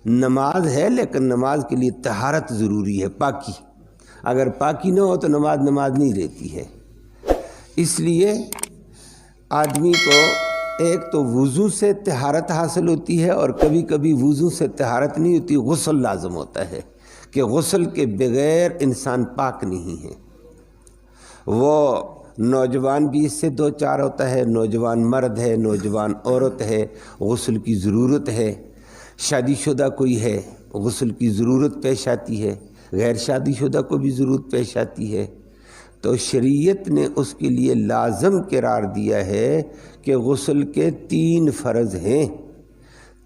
نماز ہے لیکن نماز کے لیے طہارت ضروری ہے، پاکی۔ اگر پاکی نہ ہو تو نماز نہیں رہتی ہے۔ اس لیے آدمی کو ایک تو وضو سے طہارت حاصل ہوتی ہے، اور کبھی کبھی وضو سے طہارت نہیں ہوتی، غسل لازم ہوتا ہے کہ غسل کے بغیر انسان پاک نہیں ہے۔ وہ نوجوان بھی اس سے دو چار ہوتا ہے، نوجوان مرد ہے، نوجوان عورت ہے، غسل کی ضرورت ہے۔ شادی شدہ کوئی ہے، غسل کی ضرورت پیش آتی ہے، غیر شادی شدہ کو بھی ضرورت پیش آتی ہے۔ تو شریعت نے اس کے لیے لازم قرار دیا ہے کہ غسل کے 3 فرض ہیں،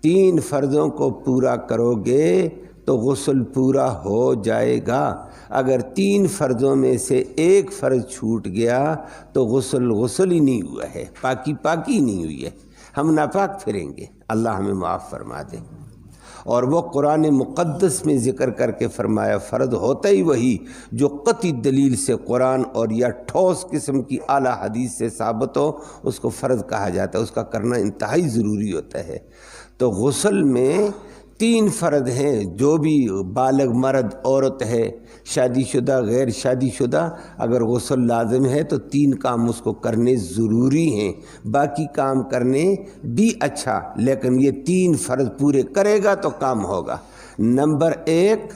3 فرضوں کو پورا کرو گے تو غسل پورا ہو جائے گا۔ اگر 3 فرضوں میں سے ایک فرض چھوٹ گیا تو غسل ہی نہیں ہوا ہے، پاکی نہیں ہوئی ہے، ہم ناپاک پھریں گے۔ اللہ ہمیں معاف فرما دے۔ اور وہ قرآن مقدس میں ذکر کر کے فرمایا فرض ہوتا ہی وہی جو قطعی دلیل سے قرآن اور یا ٹھوس قسم کی اعلیٰ حدیث سے ثابت ہو، اس کو فرض کہا جاتا ہے، اس کا کرنا انتہائی ضروری ہوتا ہے۔ تو غسل میں 3 فرض ہیں، جو بھی بالغ مرد عورت ہے، شادی شدہ غیر شادی شدہ، اگر غسل لازم ہے تو 3 کام اس کو کرنے ضروری ہیں۔ باقی کام کرنے بھی اچھا، لیکن یہ 3 فرض پورے کرے گا تو کام ہوگا۔ نمبر 1،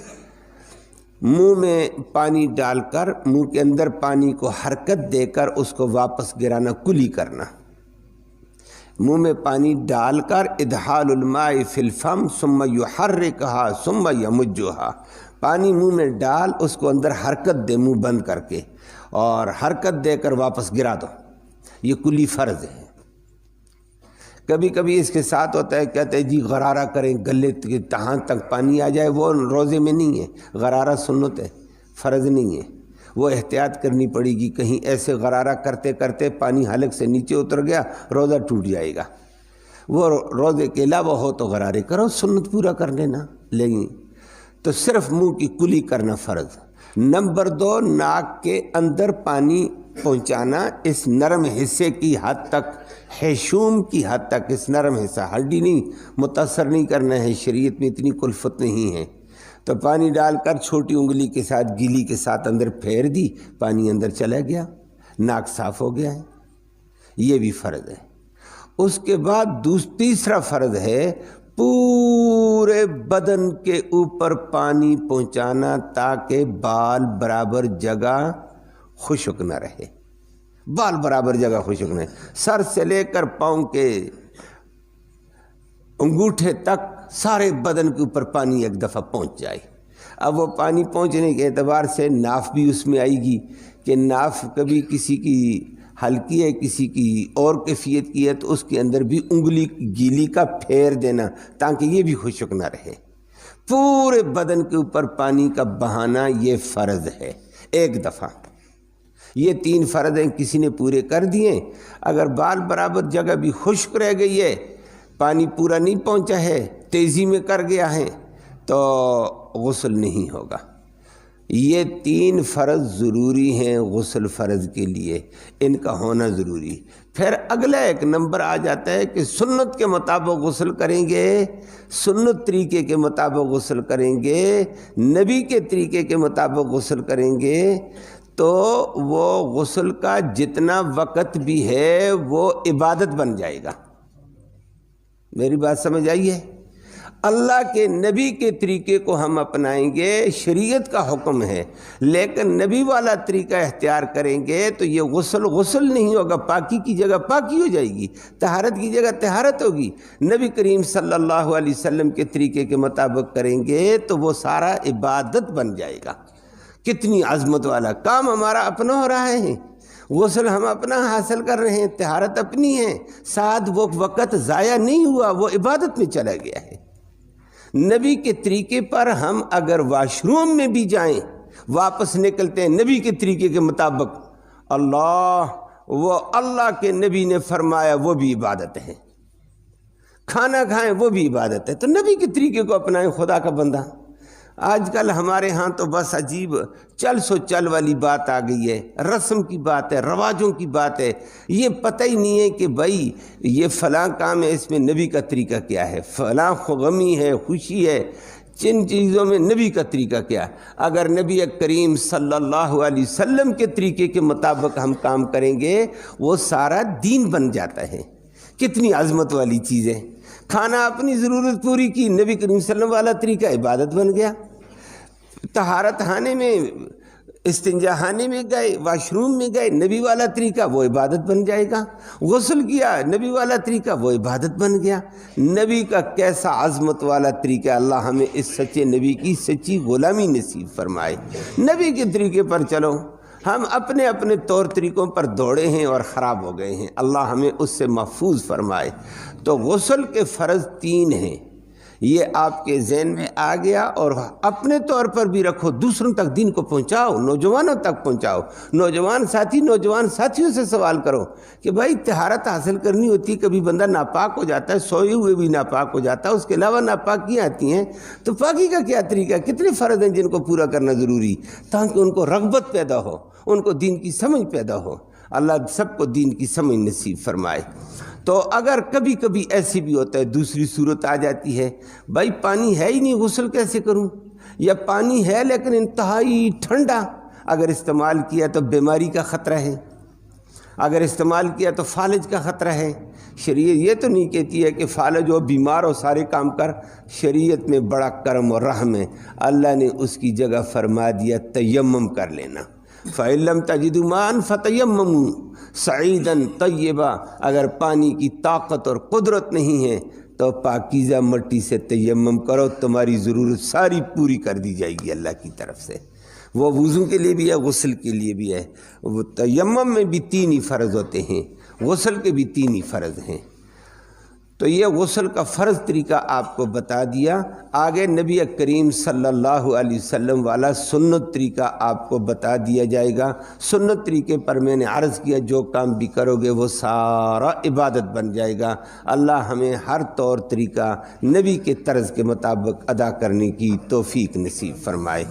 منہ میں پانی ڈال کر، منہ کے اندر پانی کو حرکت دے کر اس کو واپس گرانا، کلی کرنا۔ منہ میں پانی ڈال کر ادخال الماء فی الفم ثم یحرکها ثم یمجها، پانی منہ میں ڈال، اس کو اندر حرکت دے منہ بند کر کے، اور حرکت دے کر واپس گرا دو، یہ کلی فرض ہے۔ کبھی کبھی اس کے ساتھ ہوتا ہے، کہتے ہیں جی غرارہ کریں، گلے کے تہاں تک پانی آ جائے، وہ روزے میں نہیں ہے، غرارہ سنت ہے، فرض نہیں ہے۔ وہ احتیاط کرنی پڑے گی، کہیں ایسے غرارہ کرتے کرتے پانی حلق سے نیچے اتر گیا، روزہ ٹوٹ جائے گا۔ وہ روزے کے علاوہ ہو تو غرارے کرو، سنت پورا کر لینا، لیکن تو صرف منہ کی کلی کرنا فرض۔ نمبر 2، ناک کے اندر پانی پہنچانا، اس نرم حصے کی حد تک، حشوم کی حد تک، اس نرم حصہ، ہڈی نہیں، متاثر نہیں کرنا ہے، شریعت میں اتنی کلفت نہیں ہے۔ تو پانی ڈال کر چھوٹی انگلی کے ساتھ، گیلی کے ساتھ اندر پھیر دی، پانی اندر چلا گیا، ناک صاف ہو گیا ہے، یہ بھی فرض ہے۔ اس کے بعد تیسرا فرض ہے پورے بدن کے اوپر پانی پہنچانا، تاکہ بال برابر جگہ خشک نہ رہے، بال برابر جگہ خشک نہ رہے، سر سے لے کر پاؤں کے انگوٹھے تک سارے بدن کے اوپر پانی ایک دفعہ پہنچ جائے۔ اب وہ پانی پہنچنے کے اعتبار سے ناف بھی اس میں آئے گی، کہ ناف کبھی کسی کی ہلکی ہے، کسی کی اور کیفیت کی ہے، تو اس کے اندر بھی انگلی گیلی کا پھیر دینا، تاکہ یہ بھی خشک نہ رہے۔ پورے بدن کے اوپر پانی کا بہانا یہ فرض ہے، ایک دفعہ۔ یہ 3 فرض ہیں، کسی نے پورے کر دیے، اگر بال برابر جگہ بھی خشک رہ گئی ہے، پانی پورا نہیں پہنچا ہے، تیزی میں کر گیا ہے، تو غسل نہیں ہوگا۔ یہ 3 فرض ضروری ہیں غسل فرض کے لیے، ان کا ہونا ضروری۔ پھر اگلا ایک نمبر آ جاتا ہے کہ سنت کے مطابق غسل کریں گے، سنت طریقے کے مطابق غسل کریں گے، نبی کے طریقے کے مطابق غسل کریں گے، تو وہ غسل کا جتنا وقت بھی ہے وہ عبادت بن جائے گا۔ میری بات سمجھ آئی ہے؟ اللہ کے نبی کے طریقے کو ہم اپنائیں گے، شریعت کا حکم ہے، لیکن نبی والا طریقہ اختیار کریں گے تو یہ غسل نہیں ہوگا، پاکی کی جگہ پاکی ہو جائے گی، طہارت کی جگہ طہارت ہوگی۔ نبی کریم صلی اللہ علیہ وسلم کے طریقے کے مطابق کریں گے تو وہ سارا عبادت بن جائے گا۔ کتنی عظمت والا کام ہمارا اپنا ہو رہا ہے، غسل ہم اپنا حاصل کر رہے ہیں، طہارت اپنی ہے، ساتھ وہ وقت ضائع نہیں ہوا، وہ عبادت میں چلا گیا ہے۔ نبی کے طریقے پر ہم اگر واش روم میں بھی جائیں، واپس نکلتے ہیں نبی کے طریقے کے مطابق، اللہ کے نبی نے فرمایا، وہ بھی عبادت ہے۔ کھانا کھائیں وہ بھی عبادت ہے، تو نبی کے طریقے کو اپنائیں، خدا کا بندہ۔ آج کل ہمارے ہاں تو بس عجیب چل سو چل والی بات آ گئی ہے، رسم کی بات ہے، رواجوں کی بات ہے، یہ پتہ ہی نہیں ہے کہ بھائی یہ فلاں کام ہے، اس میں نبی کا طریقہ کیا ہے، فلاں غمی ہے، خوشی ہے، جن چیزوں میں نبی کا طریقہ کیا ہے۔ اگر نبی کریم صلی اللہ علیہ وسلم کے طریقے کے مطابق ہم کام کریں گے وہ سارا دین بن جاتا ہے۔ کتنی عظمت والی چیزیں، کھانا اپنی ضرورت پوری کی، نبی کریم صلی اللہ علیہ وسلم والا طریقہ عبادت بن گیا۔ طہارت خانے میں، استنجا خانے میں گئے، واش روم میں گئے، نبی والا طریقہ وہ عبادت بن جائے گا۔ غسل کیا، نبی والا طریقہ وہ عبادت بن گیا۔ نبی کا کیسا عظمت والا طریقہ، اللہ ہمیں اس سچے نبی کی سچی غلامی نصیب فرمائے۔ نبی کے طریقے پر چلو، ہم اپنے اپنے طور طریقوں پر دوڑے ہیں اور خراب ہو گئے ہیں، اللہ ہمیں اس سے محفوظ فرمائے۔ تو غسل کے فرض 3 ہیں، یہ آپ کے ذہن میں آ گیا، اور اپنے طور پر بھی رکھو، دوسروں تک دین کو پہنچاؤ، نوجوانوں تک پہنچاؤ۔ نوجوان ساتھیوں سے سوال کرو کہ بھائی طہارت حاصل کرنی ہوتی ہے، کبھی بندہ ناپاک ہو جاتا ہے، سوئے ہوئے بھی ناپاک ہو جاتا ہے، اس کے علاوہ ناپاکیاں آتی ہیں، تو پاکی کا کیا طریقہ ہے؟ کتنے فرض ہیں جن کو پورا کرنا ضروری، تاکہ ان کو رغبت پیدا ہو، ان کو دین کی سمجھ پیدا ہو۔ اللہ سب کو دین کی سمجھ نصیب فرمائے۔ تو اگر کبھی کبھی ایسی بھی ہوتا ہے، دوسری صورت آ جاتی ہے، بھائی پانی ہے ہی نہیں، غسل کیسے کروں، یا پانی ہے لیکن انتہائی ٹھنڈا، اگر استعمال کیا تو بیماری کا خطرہ ہے، اگر استعمال کیا تو فالج کا خطرہ ہے۔ شریعت یہ تو نہیں کہتی ہے کہ فالج ہو، بیمار ہو، سارے کام کر، شریعت میں بڑا کرم اور رحم ہے، اللہ نے اس کی جگہ فرما دیا تیمم کر لینا۔ فَإِن لَّمْ تَجِدُوا مَاءً فَتَيَمَّمُوا صَعِيدًا طَيِّبًا، اگر پانی کی طاقت اور قدرت نہیں ہے تو پاکیزہ مٹی سے تیمم کرو، تمہاری ضرورت ساری پوری کر دی جائے گی اللہ کی طرف سے۔ وہ وضو کے لیے بھی ہے، غسل کے لیے بھی ہے۔ وہ تیمم میں بھی 3 ہی فرض ہوتے ہیں، غسل کے بھی 3 ہی فرض ہیں۔ تو یہ غسل کا فرض طریقہ آپ کو بتا دیا۔ آگے نبی کریم صلی اللہ علیہ وسلم والا سنت طریقہ آپ کو بتا دیا جائے گا۔ سنت طریقے پر میں نے عرض کیا جو کام بھی کرو گے وہ سارا عبادت بن جائے گا۔ اللہ ہمیں ہر طور طریقہ نبی کے طرز کے مطابق ادا کرنے کی توفیق نصیب فرمائے۔